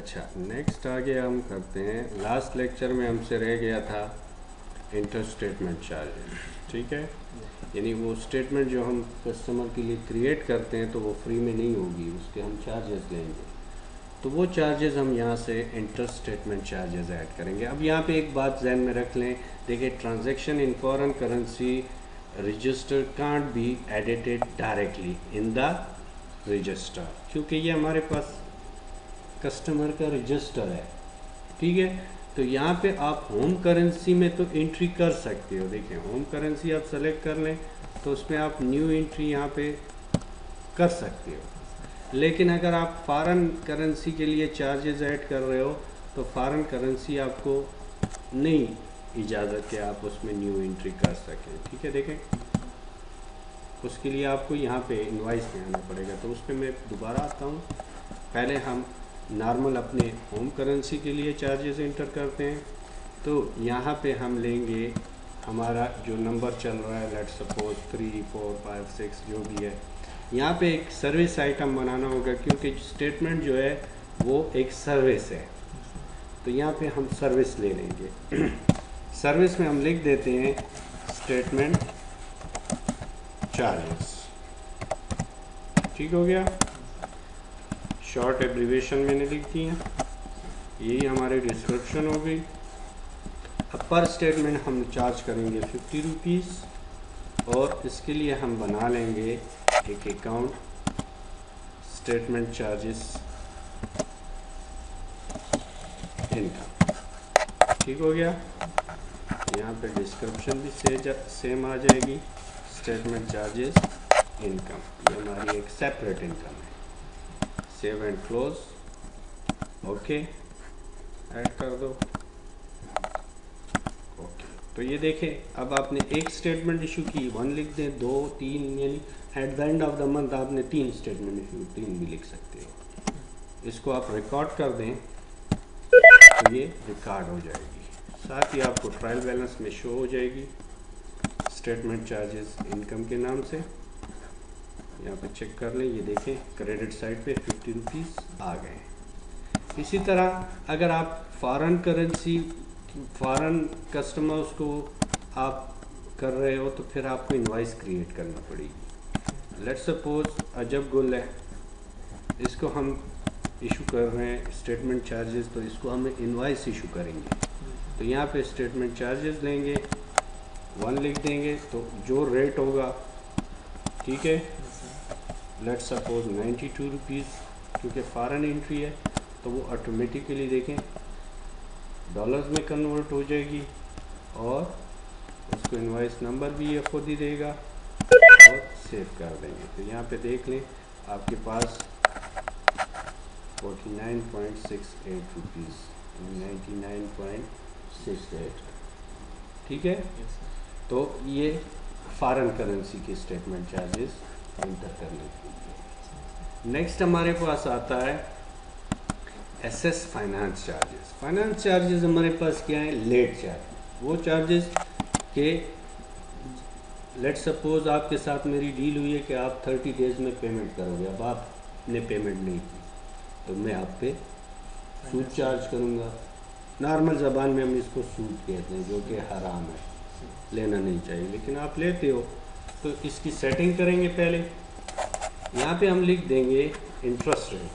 अच्छा, नेक्स्ट आगे हम करते हैं। लास्ट लेक्चर में हमसे रह गया था इंटर स्टेटमेंट चार्जेस, ठीक है। यानी वो स्टेटमेंट जो हम कस्टमर के लिए क्रिएट करते हैं तो वो फ्री में नहीं होगी, उसके हम चार्जेस लेंगे। तो वो चार्जेस हम यहाँ से इंटर स्टेटमेंट चार्जेस ऐड करेंगे। अब यहाँ पे एक बात जहन में रख लें, देखिए transaction in foreign currency register can't be edited directly in the register, क्योंकि ये हमारे पास कस्टमर का रजिस्टर है, ठीक है। तो यहाँ पे आप होम करेंसी में तो एंट्री कर सकते हो। देखिए होम करेंसी आप सेलेक्ट कर लें तो उसमें आप न्यू एंट्री यहाँ पे कर सकते हो। लेकिन अगर आप फॉरेन करेंसी के लिए चार्जेस ऐड कर रहे हो तो फॉरेन करेंसी आपको नहीं इजाज़त कि आप उसमें न्यू एंट्री कर सकें, ठीक है। देखें उसके लिए आपको यहाँ पे इनवाइस में आना पड़ेगा। तो उस पर मैं दोबारा आता हूँ। पहले हम नॉर्मल अपने होम करेंसी के लिए चार्जेस इंटर करते हैं। तो यहाँ पे हम लेंगे हमारा जो नंबर चल रहा है, लेट्स सपोज 3 4 5 6 जो भी है। यहाँ पे एक सर्विस आइटम बनाना होगा क्योंकि स्टेटमेंट जो है वो एक सर्विस है। तो यहाँ पे हम सर्विस ले लेंगे। सर्विस में हम लिख देते हैं स्टेटमेंट चार्जेस, ठीक हो गया। शॉर्ट एब्रीवेशन मैंने लिख दी है, यही हमारी डिस्क्रिप्शन हो गई। अब पर स्टेटमेंट हम चार्ज करेंगे 50 रुपीज़ और इसके लिए हम बना लेंगे एक अकाउंट स्टेटमेंट चार्जेस इनकम, ठीक हो गया। यहाँ पे डिस्क्रिप्शन भी सेम आ जाएगी, स्टेटमेंट चार्जेस इनकम, ये हमारी एक सेपरेट इनकम है। Save and close, okay, add कर दो, ओके। तो ये देखें अब आपने एक स्टेटमेंट इशू की, 1 लिख दें, 2 3, यानी at the end of the month आपने 3 स्टेटमेंट इशू, 3 भी लिख सकते हो। इसको आप रिकॉर्ड कर दें तो ये रिकॉर्ड हो जाएगी, साथ ही आपको ट्रायल बैलेंस में शो हो जाएगी स्टेटमेंट चार्जेस इनकम के नाम से। यहाँ पे चेक कर लें, ये देखें क्रेडिट साइड पे 50 रुपीज़ आ गए। इसी तरह अगर आप फॉरेन करेंसी, फॉरेन कस्टमर्स को आप कर रहे हो तो फिर आपको इनवाइस क्रिएट करना पड़ेगी। लेट्स सपोज अजब गुल है, इसको हम इशू कर रहे हैं स्टेटमेंट चार्जेस, तो इसको हम इनवाइस इशू करेंगे। तो यहाँ पे स्टेटमेंट चार्जेस लेंगे, 1 लिख देंगे, तो जो रेट होगा, ठीक है, लेट्स सपोज 92 रुपीज़, क्योंकि फॉरेन एंट्री है तो वो ऑटोमेटिकली देखें डॉलर्स में कन्वर्ट हो जाएगी और उसको इनवाइस नंबर भी ये खुद ही देगा और सेव कर देंगे। तो यहाँ पे देख लें आपके पास 49.68 रुपीज़, 99.68, ठीक है। तो ये फॉरेन करेंसी की स्टेटमेंट चार्जेस इंटर करने के लिए। नेक्स्ट हमारे पास आता है SS finance charges. Finance charges हमारे पास क्या है, लेट चार्ज। वो चार्जेस के लेट्स सपोज आपके साथ मेरी डील हुई है कि आप 30 डेज़ में पेमेंट करोगे, अब आपने पेमेंट नहीं की तो मैं आप पे सूद चार्ज करूँगा। नॉर्मल ज़बान में हम इसको सूद कहते हैं, जो कि हराम है, लेना नहीं चाहिए, लेकिन आप लेते हो। तो इसकी सेटिंग करेंगे। पहले यहाँ पे हम लिख देंगे इंटरेस्ट रेट,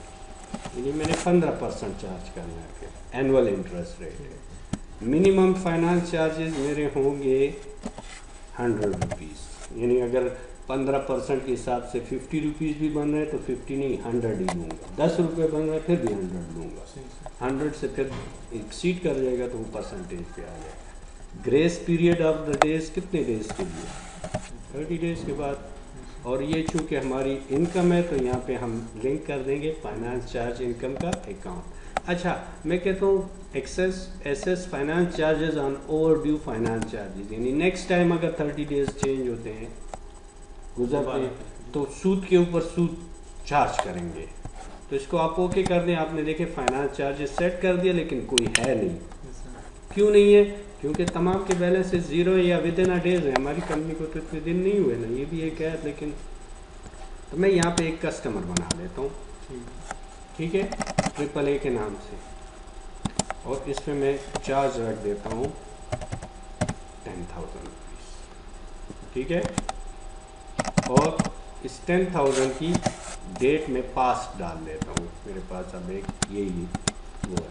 यानी मैंने 15% चार्ज करना है, फिर एनुअल इंटरेस्ट रेट है। मिनिमम फाइनेंस चार्जेस मेरे होंगे 100 रुपीज़, यानी अगर 15% के हिसाब से 50 रुपीज़ भी बन रहे हैं तो 50 नहीं 100 ही लूँगा। 10 रुपये बन रहे हैं फिर भी 100 लूँगा। 100 से फिर एक्सीड कर जाएगा तो वो परसेंटेज पे आ जाएगा। Grace period of the days कितने डेज के लिए, 30 डेज़ के बाद। और ये चूँकि हमारी इनकम है तो यहाँ पे हम लिंक कर देंगे फाइनेंस चार्ज इनकम का अकाउंट। अच्छा, मैं कहता हूँ SS finance charges on over due finance charges, यानी नेक्स्ट टाइम अगर 30 डेज चेंज होते हैं, गुजरते हैं, तो सूद के ऊपर सूद चार्ज करेंगे। तो इसको आप ओके कर दें। आपने देखे फाइनेंस चार्जेस सेट कर दिया लेकिन कोई है नहीं। क्यों नहीं है? क्योंकि तमाम के बैलेंसेस ज़ीरो या विद इन अ डेज है। हमारी कंपनी को तो इतने दिन नहीं हुए ना, ये भी एक है। लेकिन तो मैं यहाँ पे एक कस्टमर बना लेता हूँ, ठीक है। ट्रिपल ए के नाम से, और इसमें मैं चार्ज रख देता हूँ 10,000 रुपीज़, ठीक है। और इस 10,000 की डेट में पास डाल देता हूँ, मेरे पास अब एक यही वो है,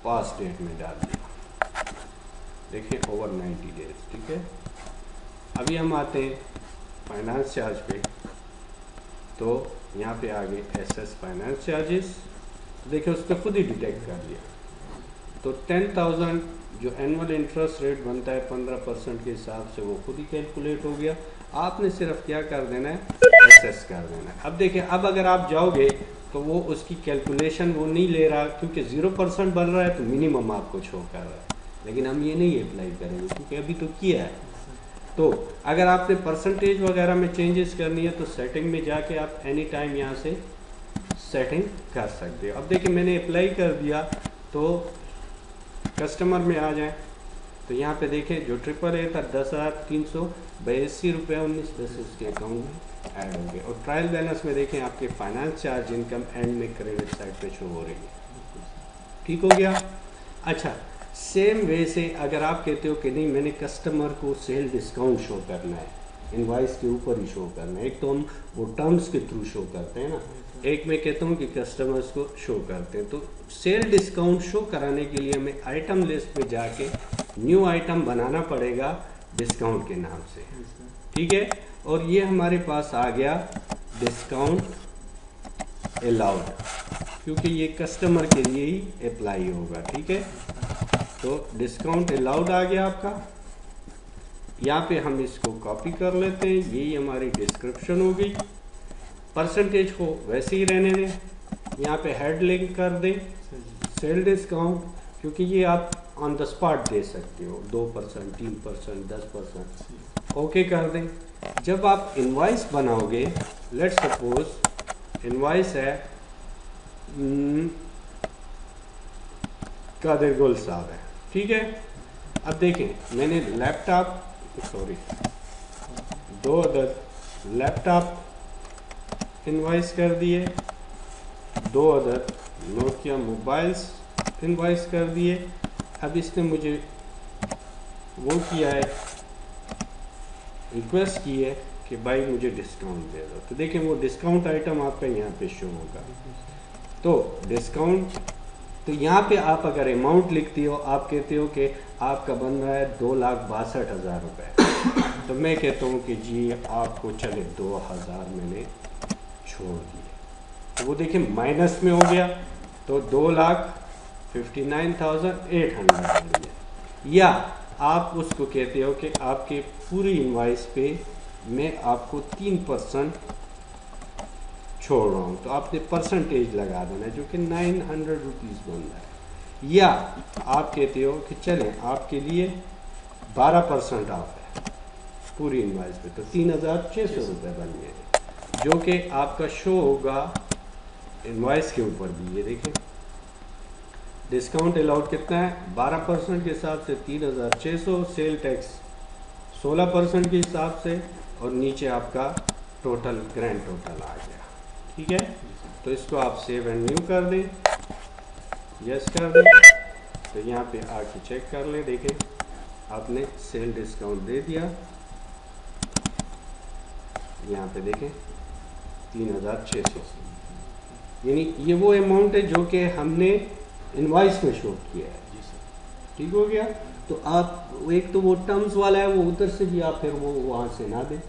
पास डेट में डाल दिया, देखिए ओवर 90 डेज, ठीक है। अभी हम आते हैं फाइनेंस चार्ज पे, तो यहाँ पे आगे एसएस फाइनेंस चार्जेस, देखिए उस पर खुद ही डिटेक्ट कर लिया। तो 10,000 जो एनुअल इंटरेस्ट रेट बनता है 15% के हिसाब से, वो खुद ही कैलकुलेट हो गया। आपने सिर्फ क्या कर देना है, एसएस कर देना है। अब देखिए, अब अगर आप जाओगे तो वो उसकी कैलकुलेशन वो नहीं ले रहा, क्योंकि 0% बन रहा है तो मिनिमम आपको शो कर रहा है। लेकिन हम ये नहीं अप्लाई करेंगे क्योंकि अभी तो किया है। तो अगर आपने परसेंटेज वगैरह में चेंजेस करनी है तो सेटिंग में जाके आप एनी टाइम यहाँ से सेटिंग कर सकते हो। अब देखिए मैंने अप्लाई कर दिया, तो कस्टमर में आ जाए तो यहाँ पे देखें जो ट्रिपल ए था 10,382 रुपये 19 पैसे उसके अकाउंट में ऐड हो गए। और ट्रायल बैलेंस में देखें आपके फाइनेंस चार्ज इनकम एंड में क्रेडिट साइड पे शो हो रही है, ठीक हो गया। अच्छा, सेम वे से अगर आप कहते हो कि नहीं मैंने कस्टमर को सेल डिस्काउंट शो करना है, इनवाइस के ऊपर ही शो करना है, एक तो हम वो टर्म्स के थ्रू शो करते हैं ना, एक मैं कहता हूँ कि कस्टमर्स को शो करते हैं। तो सेल डिस्काउंट शो कराने के लिए हमें आइटम लिस्ट पे जाके न्यू आइटम बनाना पड़ेगा डिस्काउंट के नाम से, ठीक है। और ये हमारे पास आ गया डिस्काउंट अलाउड, क्योंकि ये कस्टमर के लिए ही अप्लाई होगा, ठीक है। तो डिस्काउंट अलाउड आ गया आपका। यहाँ पे हम इसको कॉपी कर लेते हैं, यही हमारी डिस्क्रिप्शन हो गई। परसेंटेज को वैसे ही रहने दें, यहाँ पे हेड लिंक कर दें सेल डिस्काउंट, क्योंकि ये आप ऑन द स्पॉट दे सकते हो, 2%, 3%, 10%, ओके कर दें। जब आप इनवाइस बनाओगे, लेट्स सपोज इनवाइस है कादिर गुल साहब है, ठीक है। अब देखें मैंने लैपटॉप, सॉरी 2 अदद लैपटॉप इनवाइस कर दिए, 2 अदद नोकिया मोबाइल्स इनवाइस कर दिए। अब इसने मुझे वो किया है, रिक्वेस्ट की है कि भाई मुझे डिस्काउंट दे दो। तो देखें वो डिस्काउंट आइटम आपका यहाँ पे शो होगा। तो डिस्काउंट, तो यहाँ पे आप अगर अमाउंट लिखती हो, आप कहते हो कि आपका बन रहा है 2,62,000 रुपये, तो मैं कहता हूँ कि जी आपको चले 2,000 मैंने छोड़ दिए, तो वो देखिए माइनस में हो गया, तो 2,59,800। या आप उसको कहते हो कि आपके पूरी इनवाइस पे मैं आपको 3% छोड़ रहा हूँ, तो आपने परसेंटेज लगा देना जो कि 900 रुपीज़ बन रहा है। या आप कहते हो कि चलें आपके लिए 12% ऑफ है पूरी इनवाइस पे, तो 3,600 रुपये बन गए, जो कि आपका शो होगा इनवाइस के ऊपर भी। ये देखें डिस्काउंट अलाउड कितना है, 12% के हिसाब से 3,600, सेल टैक्स 16% के हिसाब से, और नीचे आपका टोटल ग्रैंड टोटल आ गया, ठीक है। तो इसको आप सेव एंड न्यू कर दें, यस कर दें, तो यहाँ पे आके चेक कर लें, देखें आपने सेल डिस्काउंट दे दिया, यहाँ पे देखें 3,600, यानी ये वो अमाउंट है जो कि हमने इनवाइस में शो किया है, ठीक हो गया। तो आप एक तो वो टर्म्स वाला है, वो उधर से भी आप फिर वो वहाँ से ना दें,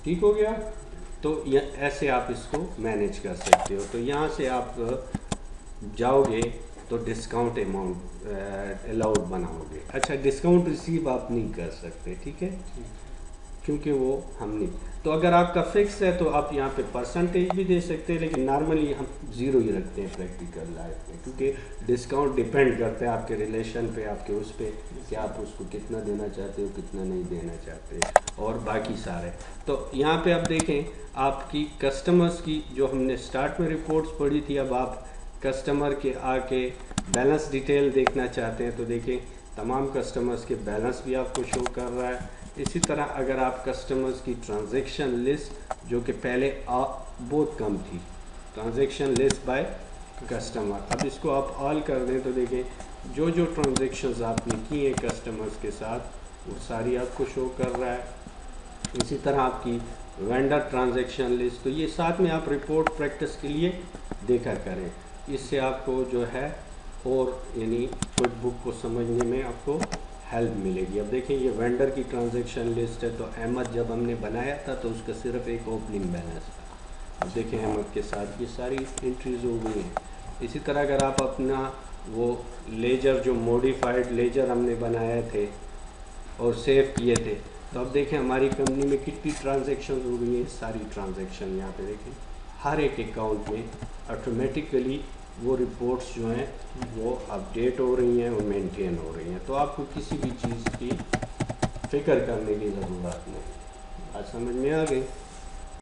ठीक हो गया। तो ऐसे आप इसको मैनेज कर सकते हो। तो यहाँ से आप जाओगे तो डिस्काउंट अमाउंट अलाउड बनाओगे। अच्छा, डिस्काउंट रिसीव आप नहीं कर सकते, ठीक है, क्योंकि वो हम नहीं। तो अगर आपका फिक्स है तो आप यहाँ पे परसेंटेज भी दे सकते हैं, लेकिन नॉर्मली हम 0 ही रखते हैं प्रैक्टिकल लाइफ में, क्योंकि डिस्काउंट डिपेंड करता है आपके रिलेशन पे, आपके उस पर कि आप उसको कितना देना चाहते हो, कितना नहीं देना चाहते, और बाकी सारे। तो यहाँ पे आप देखें आपकी कस्टमर्स की जो हमने स्टार्ट में रिपोर्ट्स पढ़ी थी, अब आप कस्टमर के आके बैलेंस डिटेल देखना चाहते हैं, तो देखें तमाम कस्टमर्स के बैलेंस भी आपको शो कर रहा है। इसी तरह अगर आप कस्टमर्स की ट्रांजैक्शन लिस्ट जो कि पहले बहुत कम थी, ट्रांजैक्शन लिस्ट बाय कस्टमर। अब इसको आप ऑल कर दें तो देखें जो जो ट्रांजैक्शंस आपने किए कस्टमर्स के साथ वो सारी आपको शो कर रहा है। इसी तरह आपकी वेंडर ट्रांजैक्शन लिस्ट, तो ये साथ में आप रिपोर्ट प्रैक्टिस के लिए देखा करें, इससे आपको जो है और यानी क्विक बुक को समझने में आपको हेल्प मिलेगी। अब देखें ये वेंडर की ट्रांजैक्शन लिस्ट है, तो अहमद जब हमने बनाया था तो उसका सिर्फ एक ओपनिंग बैलेंस था। अब देखें अहमद के साथ ये सारी एंट्रीज हो गई हैं। इसी तरह अगर आप अपना वो लेजर जो मॉडिफाइड लेजर हमने बनाए थे और सेव किए थे, तो अब देखें हमारी कंपनी में कितनी ट्रांजैक्शन हो गई है। सारी ट्रांजैक्शन यहाँ पे देखें हर एक अकाउंट में ऑटोमेटिकली वो रिपोर्ट्स जो हैं वो अपडेट हो रही हैं और मेंटेन हो रही हैं। तो आपको किसी भी चीज़ की फ़िक्र करने की ज़रूरत नहीं। आज समझ में आ गई।